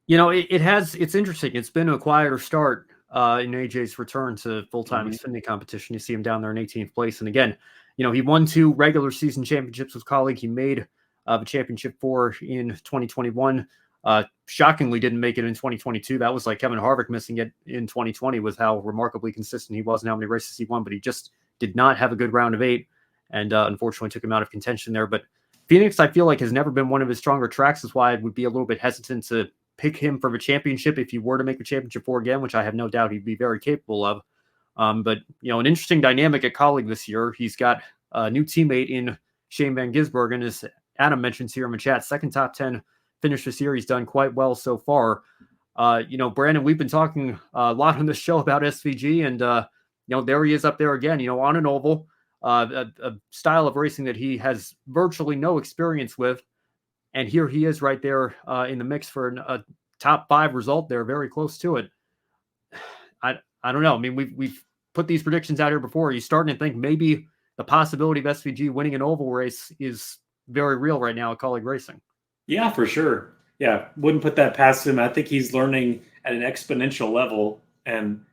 It's interesting. It's been a quieter start in AJ's return to full-time Mm-hmm. Xfinity competition. You see him down there in 18th place. And again, he won 2 regular season championships with Kaulig. He made the championship 4 in 2021. Shockingly didn't make it in 2022. That was like Kevin Harvick missing it in 2020 with how remarkably consistent he was and how many races he won, but he just did not have a good round of 8 and unfortunately took him out of contention there. But Phoenix, I feel like, has never been one of his stronger tracks. That's why I would be a little bit hesitant to pick him for the championship if he were to make the championship 4 again, which I have no doubt he'd be very capable of. But an interesting dynamic at Kaulig this year. He's got a new teammate in Shane van Gisbergen, as Adam mentions here in the chat. Second top 10 finish this year. He's done quite well so far. Brandon, we've been talking a lot on this show about SVG, and there he is up there again. On an oval, a style of racing that he has virtually no experience with. And here he is right there in the mix for a top 5 result there, very close to it. I don't know. I mean, we've put these predictions out here before. You're starting to think maybe the possibility of SVG winning an oval race is very real right now at Kaulig Racing. Yeah, for sure. Yeah, wouldn't put that past him. I think he's learning at an exponential level. And,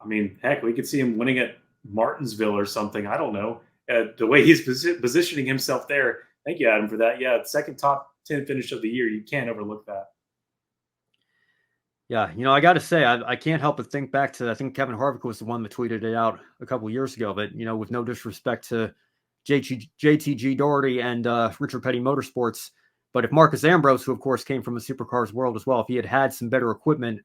I mean, heck, we could see him winning at Martinsville or something. I don't know. The way he's positioning himself there. Thank you, Adam, for that. Yeah, second top 10 finish of the year. You can't overlook that. Yeah, I got to say, I can't help but think back to, I think Kevin Harvick was the one that tweeted it out a couple of years ago, but, with no disrespect to JTG Doherty and Richard Petty Motorsports, but if Marcus Ambrose, who of course came from the supercars world as well, if he had some better equipment,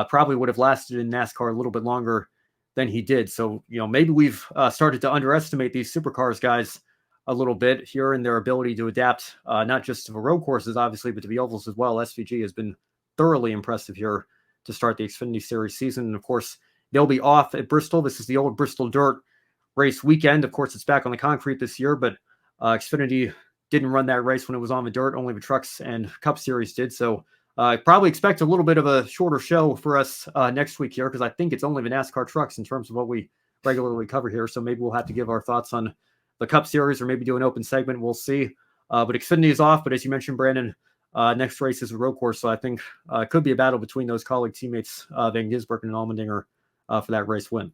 probably would have lasted in NASCAR a little bit longer than he did. So, maybe we've started to underestimate these supercars guys a little bit here in their ability to adapt, not just to the road courses, obviously, but to the ovals as well. SVG has been thoroughly impressive here to start the Xfinity Series season. And of course, they'll be off at Bristol. This is the old Bristol Dirt race weekend. Of course, it's back on the concrete this year, but Xfinity didn't run that race when it was on the dirt. Only the Trucks and Cup Series did. So probably expect a little bit of a shorter show for us next week here, because I think it's only the NASCAR Trucks in terms of what we regularly cover here. So maybe we'll have to give our thoughts on the Cup Series or maybe do an open segment. We'll see. But Xfinity is off. But as you mentioned, Brandon, next race is a road course. So I think it could be a battle between those Kaulig teammates, Van Gisbergen and Allmendinger, for that race win.